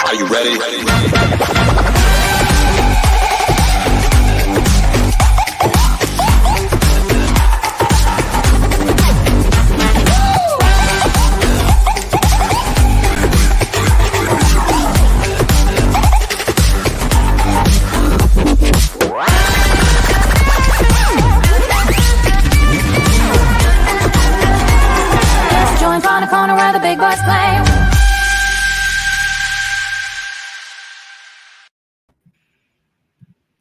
Are you ready? Joints on a corner where the big boys play.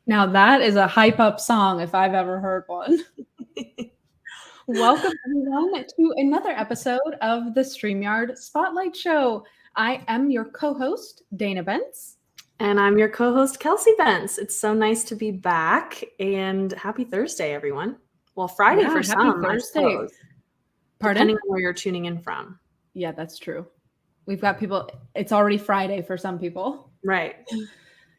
Now that is a hype up song if I've ever heard one. Welcome everyone to another episode of the StreamYard Spotlight Show. I am your co-host, Dana Bentz. And I'm your co-host, Kelsey Bentz. It's so nice to be back, and happy Thursday, everyone. Well, Friday for some, Thursday. I suppose. Pardon? Depending on where you're tuning in from. Yeah, that's true. We've got people, it's already Friday for some people. Right.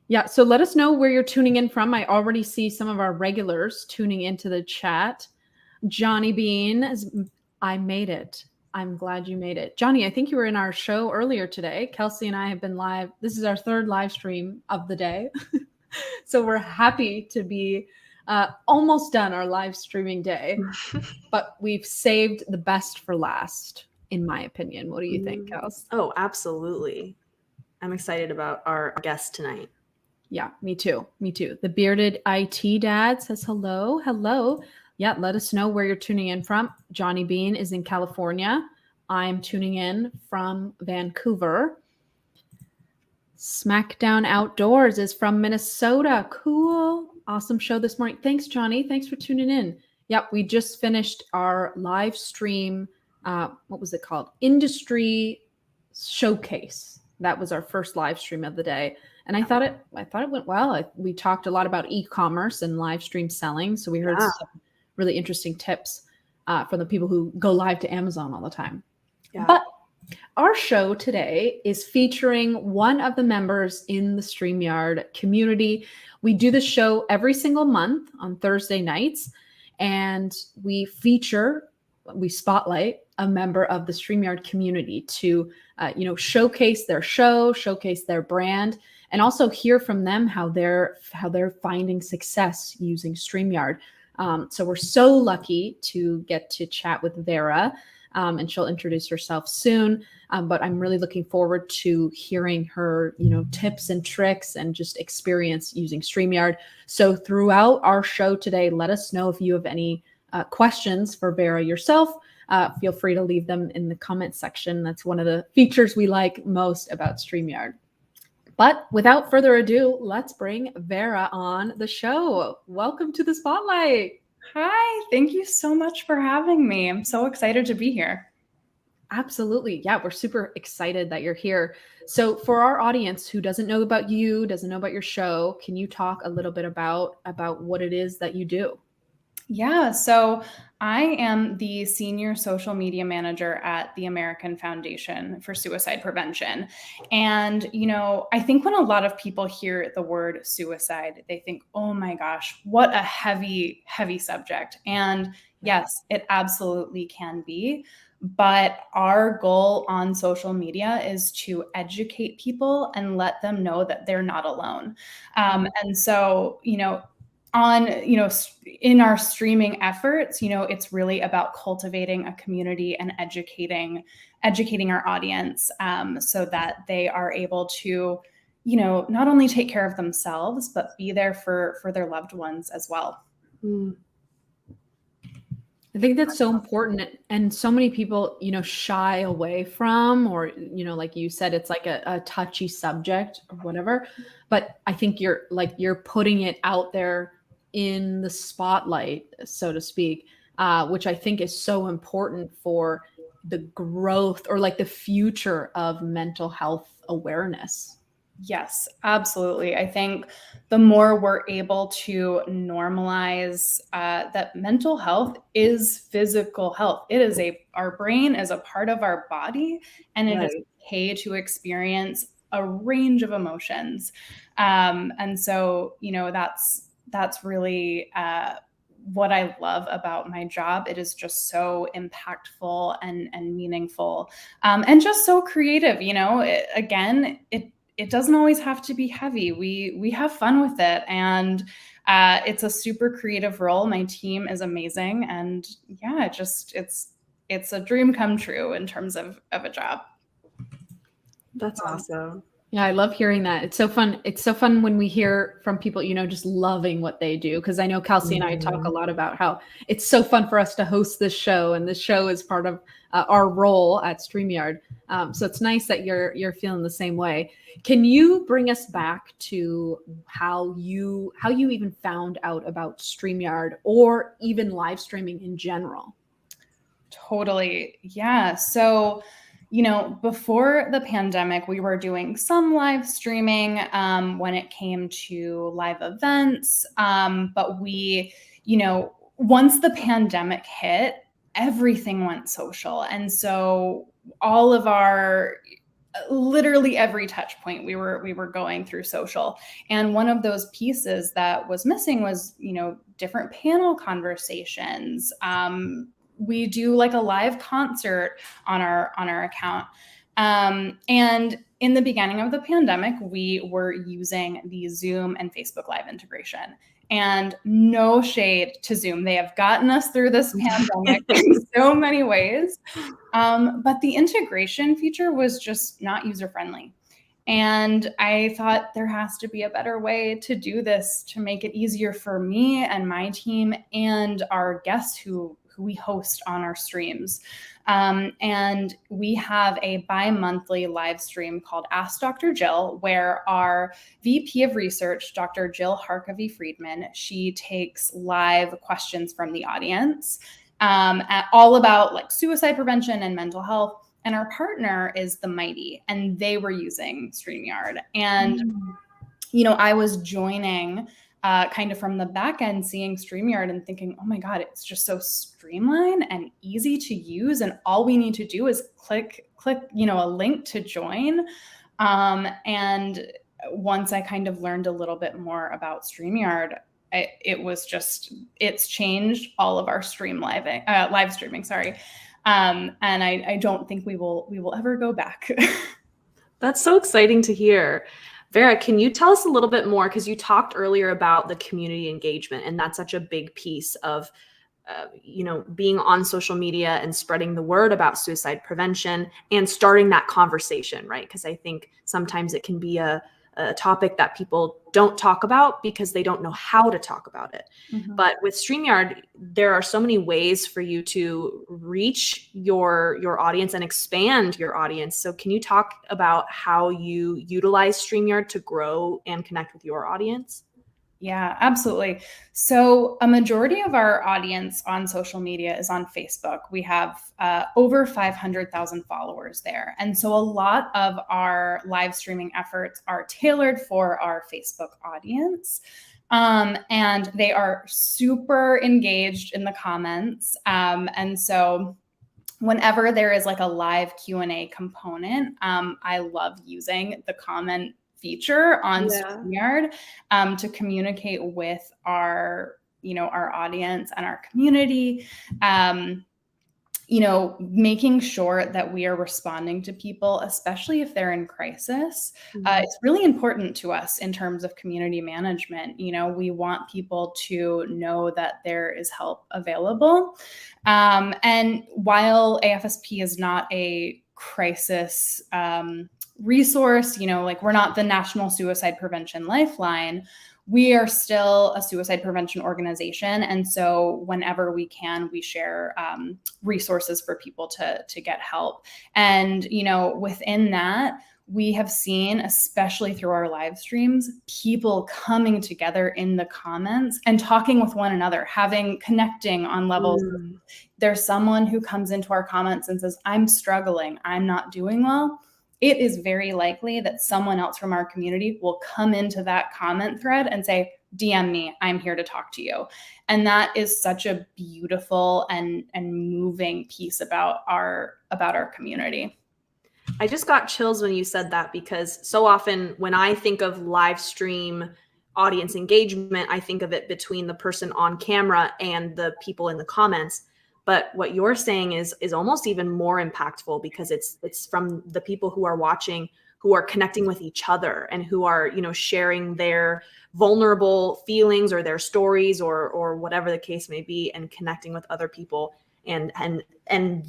Yeah, so let us know where you're tuning in from. I already see some of our regulars tuning into the chat. Johnny Bean, I made it. I'm glad you made it. Johnny, I think you were in our show earlier today. Kelsey and I have been live. This is our third live stream of the day. So we're happy to be almost done our live streaming day. But we've saved the best for last, in my opinion. What do you think, Kels? Oh, absolutely. I'm excited about our guest tonight. Yeah, me too. Me too. The bearded IT dad says hello. Hello. Yeah, let us know where you're tuning in from. Johnny Bean is in California. I'm tuning in from Vancouver. Smackdown Outdoors is from Minnesota. Cool. Awesome show this morning. Thanks, Johnny. Thanks for tuning in. Yep, we just finished our live stream. What was it called? Industry Showcase. That was our first live stream of the day. And I thought it went well. We talked a lot about e-commerce and live stream selling. So we heard some really interesting tips from the people who go live to Amazon all the time. Yeah. But our show today is featuring one of the members in the StreamYard community. We do the show every single month on Thursday nights, and we spotlight a member of the StreamYard community to showcase their show, showcase their brand, and also hear from them how they're finding success using StreamYard. So we're so lucky to get to chat with Vera, and she'll introduce herself soon. But I'm really looking forward to hearing her, tips and tricks and just experience using StreamYard. So throughout our show today, let us know if you have any questions for Vera yourself. Feel free to leave them in the comment section. That's one of the features we like most about StreamYard. But without further ado, let's bring Vera on the show. Welcome to the Spotlight. Hi, thank you so much for having me. I'm so excited to be here. Absolutely. Yeah, we're super excited that you're here. So for our audience who doesn't know about you, doesn't know about your show, can you talk a little bit about what it is that you do? Yeah, so I am the senior social media manager at the American Foundation for Suicide Prevention. And, I think when a lot of people hear the word suicide, they think, oh my gosh, what a heavy, heavy subject. And yes, it absolutely can be. But our goal on social media is to educate people and let them know that they're not alone. And so, in our streaming efforts, it's really about cultivating a community and educating our audience, so that they are able to, not only take care of themselves, but be there for their loved ones as well. I think that's so important. And so many people, shy away from, or, like you said, it's like a touchy subject or whatever. But I think you're putting it out there in the spotlight, so to speak, which I think is so important for the growth or like the future of mental health awareness. Yes, absolutely. I think the more we're able to normalize that mental health is physical health. Our brain is a part of our body, and it is okay to experience a range of emotions. And so, that's really what I love about my job. It is just so impactful and meaningful, and just so creative. it doesn't always have to be heavy. We have fun with it, and it's a super creative role. My team is amazing, and yeah, it's a dream come true in terms of a job. That's awesome. Yeah, I love hearing that. It's so fun. It's so fun when we hear from people, just loving what they do. Because I know Kelsey and I talk a lot about how it's so fun for us to host this show, and this show is part of our role at StreamYard. So it's nice that you're feeling the same way. Can you bring us back to how you even found out about StreamYard or even live streaming in general? Totally. Yeah. So, before the pandemic, we were doing some live streaming when it came to live events. But we, once the pandemic hit, everything went social. And so all of our, literally every touch point we were going through social. And one of those pieces that was missing was, different panel conversations. We do like a live concert on our account. And in the beginning of the pandemic, we were using the Zoom and Facebook Live integration. And no shade to Zoom. They have gotten us through this pandemic in so many ways. But the integration feature was just not user-friendly. And I thought there has to be a better way to do this to make it easier for me and my team and our guests who we host on our streams. And we have a bi-monthly live stream called Ask Dr. Jill, where our VP of Research, Dr. Jill Harkavy-Friedman, she takes live questions from the audience all about like suicide prevention and mental health. And our partner is The Mighty, and they were using StreamYard. And, I was joining kind of from the back end, seeing StreamYard and thinking, oh my God, it's just so streamlined and easy to use. And all we need to do is click, a link to join. And once I kind of learned a little bit more about StreamYard, it's changed all of our live streaming, sorry. And I don't think we will ever go back. That's so exciting to hear. Vera, can you tell us a little bit more? Because you talked earlier about the community engagement, and that's such a big piece of, being on social media and spreading the word about suicide prevention and starting that conversation, right? Because I think sometimes it can be a topic that people don't talk about because they don't know how to talk about it. Mm-hmm. But with StreamYard, there are so many ways for you to reach your audience and expand your audience. So can you talk about how you utilize StreamYard to grow and connect with your audience? Yeah, absolutely. So a majority of our audience on social media is on Facebook. We have over 500,000 followers there. And so a lot of our live streaming efforts are tailored for our Facebook audience. And they are super engaged in the comments. And so whenever there is like a live Q&A component, I love using the comment feature on StreamYard to communicate with our audience and our community, making sure that we are responding to people, especially if they're in crisis. Mm-hmm. It's really important to us in terms of community management. We want people to know that there is help available. And while AFSP is not a crisis resource, we're not the National Suicide Prevention Lifeline, we are still a suicide prevention organization. And so whenever we can, we share resources for people to get help. And, within that, we have seen, especially through our live streams, people coming together in the comments and talking with one another, connecting on levels. There's someone who comes into our comments and says, I'm struggling, I'm not doing well. It is very likely that someone else from our community will come into that comment thread and say, DM me, I'm here to talk to you. And that is such a beautiful and moving piece about our community. I just got chills when you said that, because so often when I think of live stream audience engagement, I think of it between the person on camera and the people in the comments. But what you're saying is almost even more impactful, because it's from the people who are watching, are connecting with each other and who are, you know, sharing their vulnerable feelings or their stories or whatever the case may be, and connecting with other people. And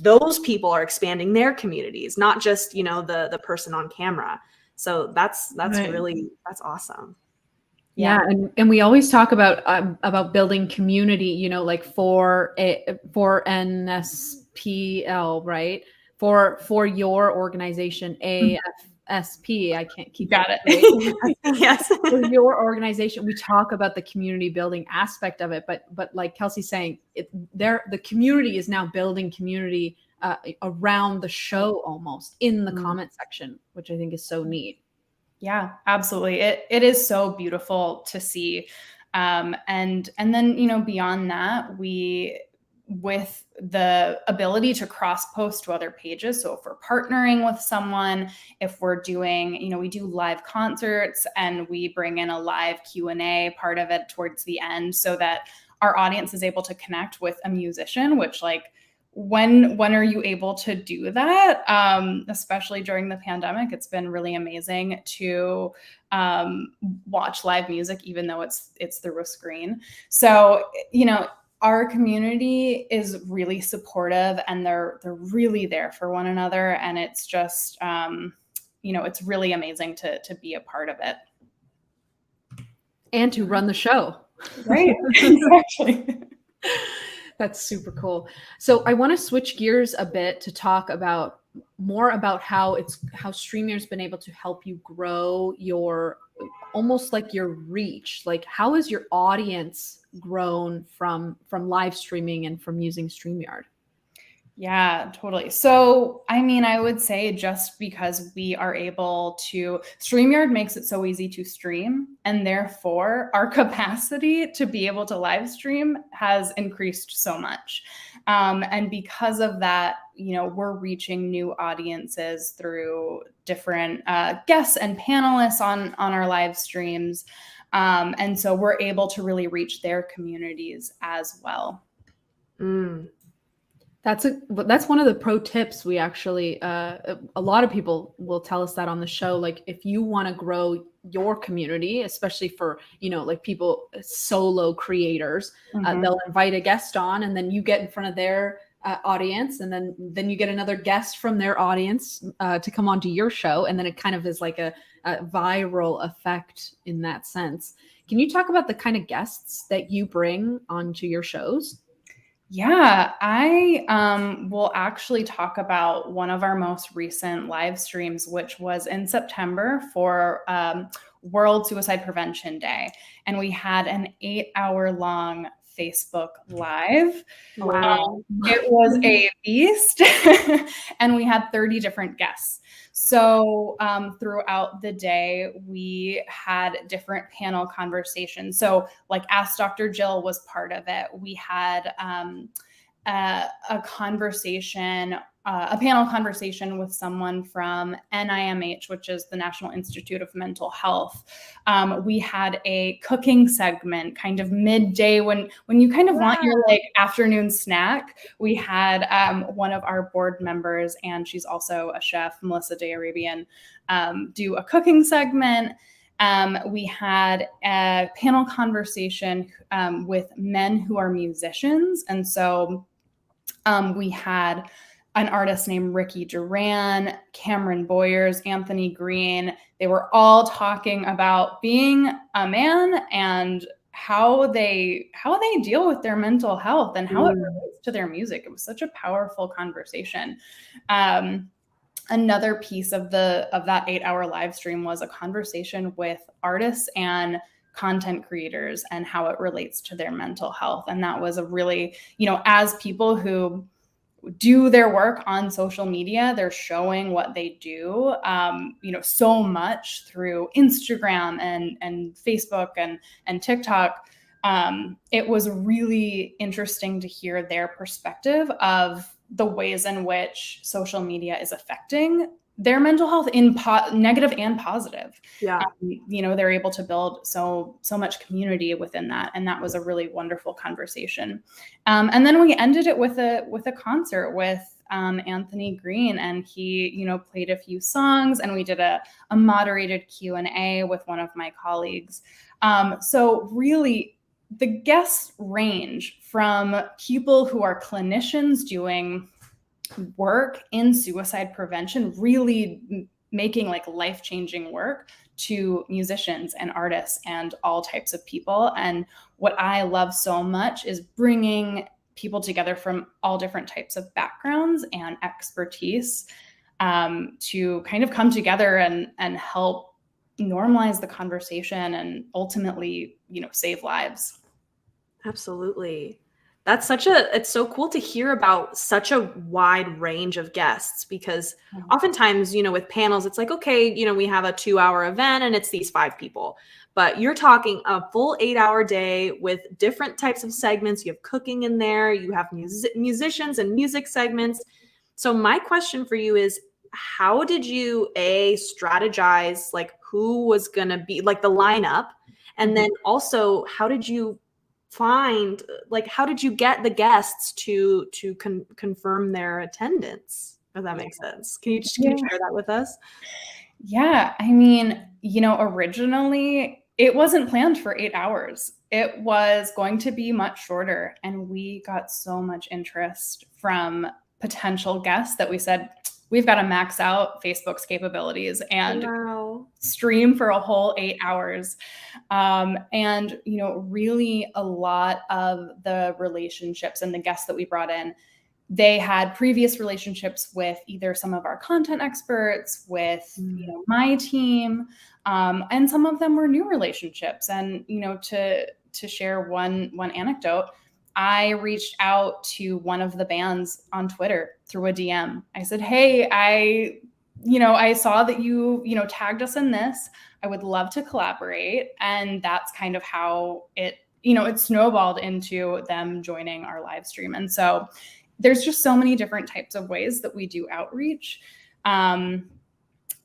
those people are expanding their communities, not just, you know, the person on camera. So that's Right. really, that's awesome. Yeah, and we always talk about building community, you know, like for NSPL, right? For your organization, AFSP. I can't keep Got it. Yes. For your organization, we talk about the community building aspect of it, but like Kelsey's saying, the community is now building community around the show, almost in the comment section, which I think is so neat. Yeah, absolutely. It is so beautiful to see. And then, you know, beyond that, with the ability to cross post to other pages. So if we're partnering with someone, if we're doing, you know, we do live concerts and we bring in a live Q&A part of it towards the end so that our audience is able to connect with a musician, which, like, when are you able to do that? Especially during the pandemic, it's been really amazing to watch live music, even though it's through a screen. So, you know, our community is really supportive and they're really there for one another. And it's just, you know, it's really amazing to be a part of it. And to run the show. Right, exactly. That's super cool. So I want to switch gears a bit to talk about more about how StreamYard's been able to help you grow your, almost like your reach. Like, how has your audience grown from live streaming and from using StreamYard? Yeah, totally. So, I mean, I would say just because we are able to, StreamYard makes it so easy to stream, and therefore our capacity to be able to live stream has increased so much. And because of that, you know, we're reaching new audiences through different guests and panelists on our live streams. And so we're able to really reach their communities as well. That's one of the pro tips we actually, a lot of people will tell us that on the show. Like, if you want to grow your community, especially for, you know, like people, solo creators, they'll invite a guest on and then you get in front of their audience, and then you get another guest from their audience to come onto your show. And then it kind of is like a viral effect in that sense. Can you talk about the kind of guests that you bring onto your shows? Yeah, I will actually talk about one of our most recent live streams, which was in September for World Suicide Prevention Day. And we had an 8-hour long Facebook Live. Wow. It was a beast. And we had 30 different guests. So throughout the day, we had different panel conversations. So like Ask Dr. Jill was part of it. We had a conversation, a panel conversation with someone from NIMH, which is the National Institute of Mental Health. We had a cooking segment kind of midday when you kind of want your like afternoon snack. We had one of our board members, and she's also a chef, Melissa De Arabian, do a cooking segment. We had a panel conversation with men who are musicians. And so we had an artist named Ricky Duran, Cameron Boyers, Anthony Green. They were all talking about being a man and how they deal with their mental health and how it relates to their music. It was such a powerful conversation. Another piece of that 8-hour live stream was a conversation with artists and content creators and how it relates to their mental health. And that was a really, you know, as people who do their work on social media, they're showing what they do, you know, so much through Instagram and Facebook and TikTok. It was really interesting to hear their perspective of the ways in which social media is affecting their mental health in negative and positive. Yeah. You know, they're able to build so much community within that. And that was a really wonderful conversation. And then we ended it with a concert with Anthony Green, and he, played a few songs, and we did a moderated Q&A with one of my colleagues. So really, the guests range from people who are clinicians doing work in suicide prevention, really making like life-changing work, to musicians and artists and all types of people. And what I love so much is bringing people together from all different types of backgrounds and expertise to kind of come together and help normalize the conversation and ultimately, save lives. Absolutely. It's so cool to hear about such a wide range of guests, because oftentimes, with panels, it's like, okay, we have a 2-hour event and it's these 5 people, but you're talking a full 8-hour day with different types of segments. You have cooking in there, you have musicians and music segments. So my question for you is, how did you strategize, like who was going to be like the lineup? And then also, how did you get the guests to confirm their attendance? If that makes sense. Can you share that with us? Yeah. I mean, originally it wasn't planned for 8 hours. It was going to be much shorter. And we got so much interest from potential guests that we said, we've got to max out Facebook's capabilities and stream for a whole 8 hours. And, really a lot of the relationships and the guests that we brought in, they had previous relationships with either some of our content experts, with, my team, and some of them were new relationships. And, to share one anecdote, I reached out to one of the bands on Twitter through a DM. I said, hey, I saw that you tagged us in this. I would love to collaborate. And that's kind of how it snowballed into them joining our live stream. And so there's just so many different types of ways that we do outreach.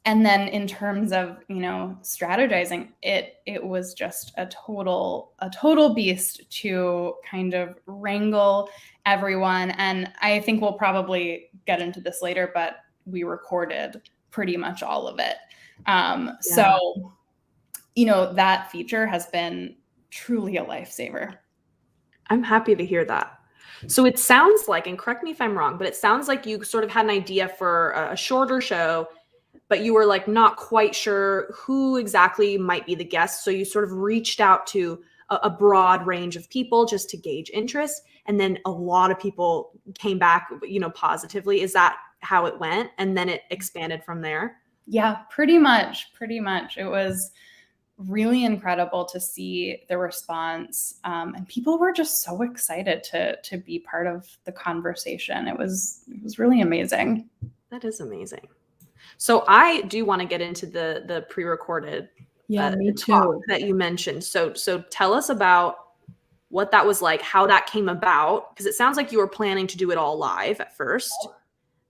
And then in terms of, strategizing, it was just a total beast to kind of wrangle everyone. And I think we'll probably get into this later, but we recorded pretty much all of it. So, that feature has been truly a lifesaver. I'm happy to hear that. So it sounds like, and correct me if I'm wrong, but it sounds like you sort of had an idea for a shorter show, but you were like not quite sure who exactly might be the guest. So you sort of reached out to a broad range of people just to gauge interest. And then a lot of people came back, positively. Is that how it went? And then it expanded from there? Yeah, pretty much. It was really incredible to see the response. And people were just so excited to be part of the conversation. It was really amazing. That is amazing. So I do want to get into the pre-recorded me talk too. that you mentioned. So tell us about what that was like, how that came about, because it sounds like you were planning to do it all live at first.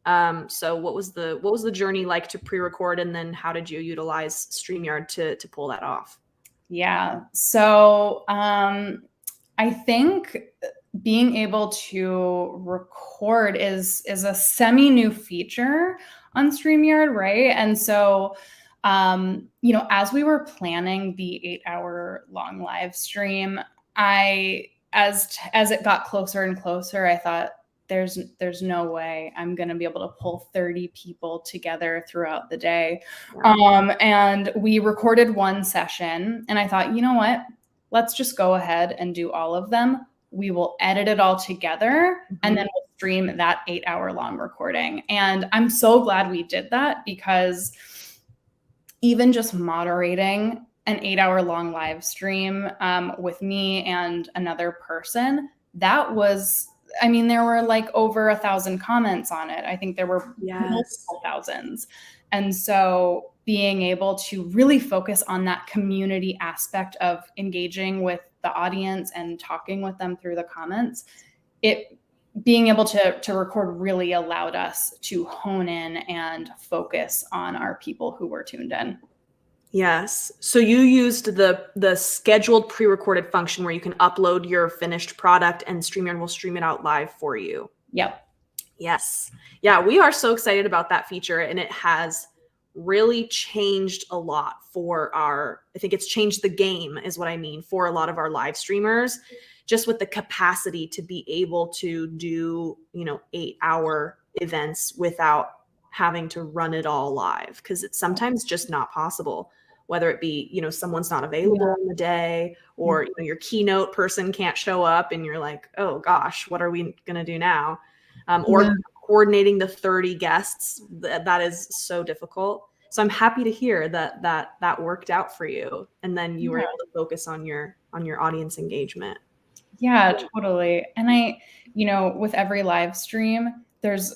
So what was the journey like to pre-record, and then how did you utilize StreamYard to pull that off? Yeah. So I think being able to record is a semi-new feature on StreamYard, right? And so, as we were planning the 8-hour long live stream, as it got closer and closer, I thought, there's no way I'm going to be able to pull 30 people together throughout the day. Yeah. And we recorded one session, and I thought, you know what? Let's just go ahead and do all of them. We will edit it all together, and then we'll stream that 8-hour long recording. And I'm so glad we did that, because even just moderating an 8-hour long live stream with me and another person, that was, there were like over 1,000 comments on it. I think there were multiple thousands. And so being able to really focus on that community aspect of engaging with the audience and talking with them through the comments, being able to record really allowed us to hone in and focus on our people who were tuned in. Yes. So you used the scheduled pre-recorded function where you can upload your finished product and StreamYard will stream it out live for you. Yep. Yes. Yeah, we are so excited about that feature, and it has really changed a lot I think it's changed the game is what I mean for a lot of our live streamers, just with the capacity to be able to do, 8-hour events without having to run it all live, because it's sometimes just not possible, whether it be, someone's not available in the day, or your keynote person can't show up and you're like, oh gosh, what are we going to do now? Or coordinating the 30 guests, that is so difficult. So I'm happy to hear that worked out for you, and then you were able to focus on your audience engagement. Yeah, totally. And with every live stream,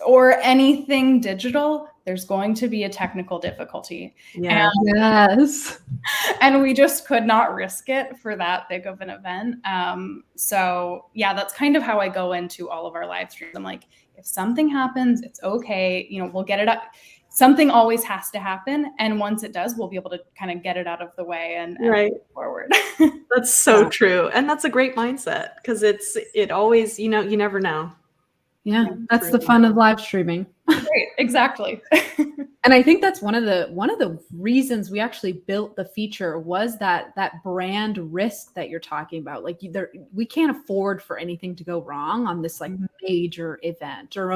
or anything digital, there's going to be a technical difficulty. Yeah. And we just could not risk it for that big of an event. So yeah, that's kind of how I go into all of our live streams. I'm like, if something happens, it's okay. We'll get it up. Something always has to happen. And once it does, we'll be able to kind of get it out of the way and move forward. That's so true. And that's a great mindset, because it always, you never know. Yeah, that's the fun of live streaming. Right, exactly. And I think that's one of the reasons we actually built the feature was that brand risk that you're talking about. Like we can't afford for anything to go wrong on this like major event or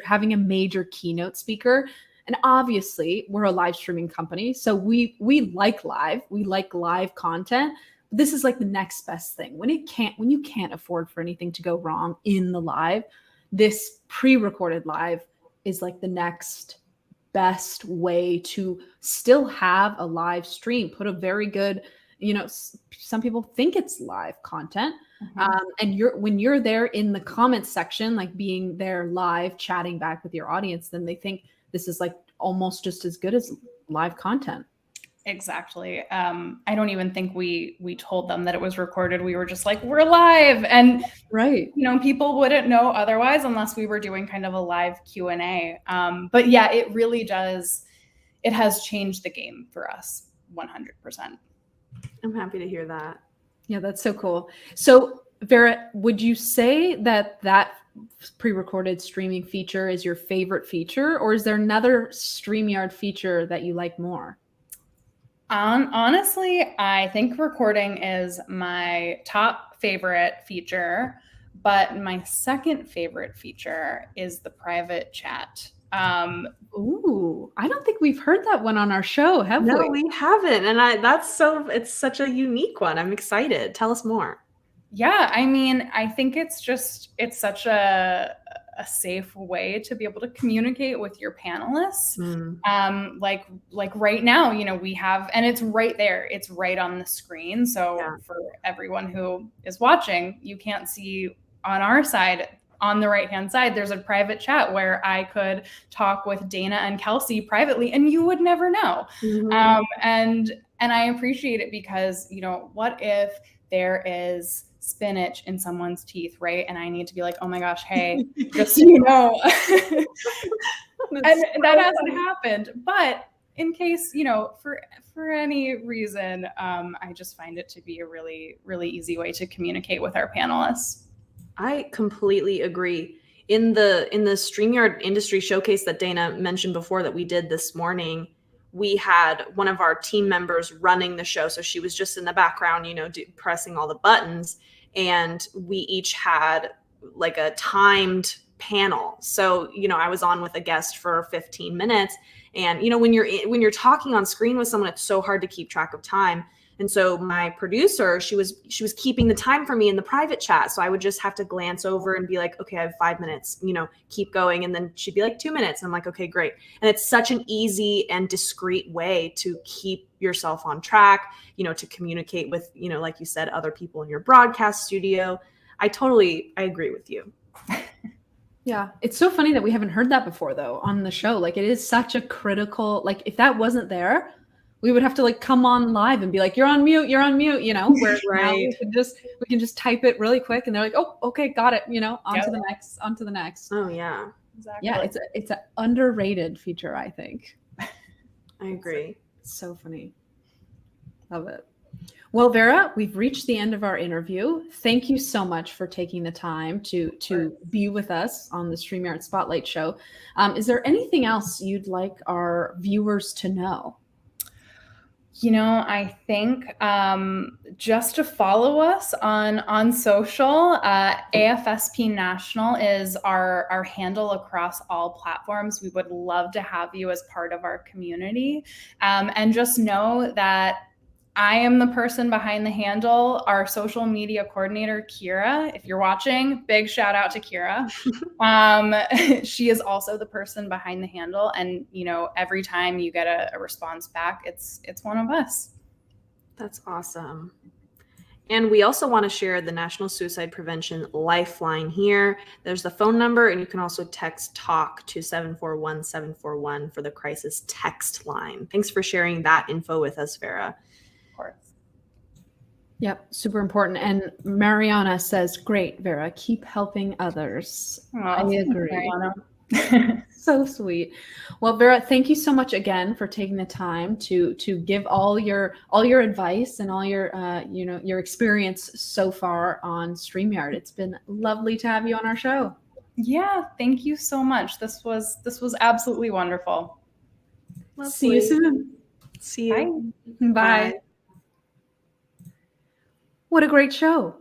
having a major keynote speaker. And obviously we're a live streaming company, so we like live content. This is like the next best thing. When you can't afford for anything to go wrong in the live, this pre-recorded live is like the next best way to still have a live stream, put a very good, some people think it's live content. And when you're there in the comments section, like being there live, chatting back with your audience, then they think this is like almost just as good as live content. Exactly. I don't even think we told them that it was recorded. We were just like, we're live. And people wouldn't know otherwise unless we were doing kind of a live Q&A. But yeah, it really does. It has changed the game for us 100%. I'm happy to hear that. Yeah, that's so cool. So Vera, would you say that pre-recorded streaming feature is your favorite feature, or is there another StreamYard feature that you like more? Honestly, I think recording is my top favorite feature, but my second favorite feature is the private chat. Ooh, I don't think we've heard that one on our show, have we? No, we haven't. And it's such a unique one. I'm excited. Tell us more. Yeah, I mean, I think it's such a safe way to be able to communicate with your panelists. Like right now, we have, and it's right there, it's right on the screen. So for everyone who is watching, you can't see on our side, on the right-hand side, there's a private chat where I could talk with Dana and Kelsey privately, and you would never know. And I appreciate it because, what if there is spinach in someone's teeth, right? And I need to be like, oh my gosh, hey, just so you know. and that hasn't happened. But in case, for any reason, I just find it to be a really, really easy way to communicate with our panelists. I completely agree. In the StreamYard industry showcase that Dana mentioned before that we did this morning, we had one of our team members running the show. So she was just in the background, pressing all the buttons. And we each had like a timed panel. So, I was on with a guest for 15 minutes. And, when you're talking on screen with someone, it's so hard to keep track of time. And so my producer, she was keeping the time for me in the private chat. So I would just have to glance over and be like, okay, I have 5 minutes, keep going. And then she'd be like 2 minutes. And I'm like, okay, great. And it's such an easy and discreet way to keep yourself on track, to communicate with, like you said, other people in your broadcast studio. I agree with you. Yeah. It's so funny that we haven't heard that before though on the show. Like it is such a critical, like if that wasn't there, we would have to like come on live and be like, you're on mute, where now we can just type it really quick and they're like, oh, okay, got it. On to the next. Oh yeah. Exactly. Yeah. It's an underrated feature, I think. I agree. It's so funny. Love it. Well, Vera, we've reached the end of our interview. Thank you so much for taking the time to be with us on the StreamYard Spotlight show. Is there anything else you'd like our viewers to know? I think just to follow us on social, AFSP National is our handle across all platforms. We would love to have you as part of our community. And just know that I am the person behind the handle. Our social media coordinator, Kira, if you're watching, big shout out to Kira. She is also the person behind the handle. And, every time you get a response back, it's one of us. That's awesome. And we also want to share the National Suicide Prevention Lifeline here. There's the phone number, and you can also text TALK to 741-741 for the crisis text line. Thanks for sharing that info with us, Vera. Yep, super important. And Mariana says, great, Vera, keep helping others. Oh, I agree. So sweet. Well, Vera, thank you so much again for taking the time to give all your advice and all your your experience so far on StreamYard. It's been lovely to have you on our show. Yeah, thank you so much. This was absolutely wonderful. Lovely. See you soon. See you. Bye. Bye. What a great show.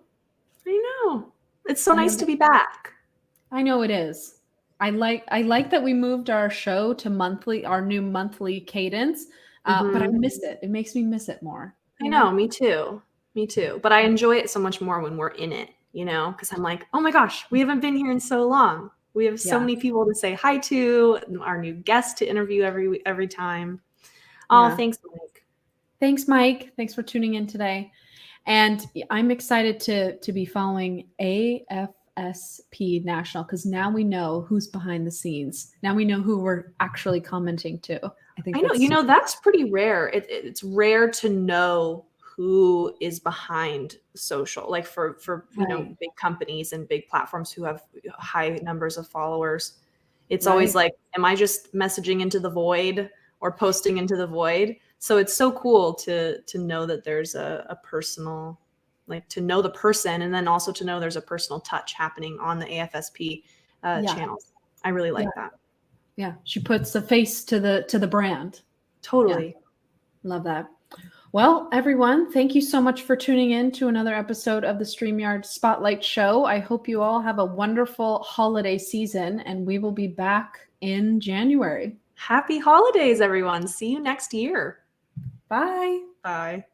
I know. It's so nice to be back. I know it is. I like that we moved our show to our new monthly cadence, but I miss it. It makes me miss it more. I know, me too. Me too. But I enjoy it so much more when we're in it, because I'm like, oh my gosh, we haven't been here in so long. We have so many people to say hi to, our new guests to interview every time. Oh, thanks, Mike. Thanks, Mike. Thanks for tuning in today. And I'm excited to be following AFSP National, because now we know who's behind the scenes. Now we know who we're actually commenting to. I know. That's pretty rare. It's rare to know who is behind social, like for big companies and big platforms who have high numbers of followers. It's always like, am I just messaging into the void or posting into the void? So it's so cool to know that there's a personal, like, to know the person, and then also to know there's a personal touch happening on the AFSP channels. I really like that. Yeah, she puts a face to the brand. Totally. Yeah. Love that. Well, everyone, thank you so much for tuning in to another episode of the StreamYard Spotlight Show. I hope you all have a wonderful holiday season, and we will be back in January. Happy holidays, everyone. See you next year. Bye. Bye.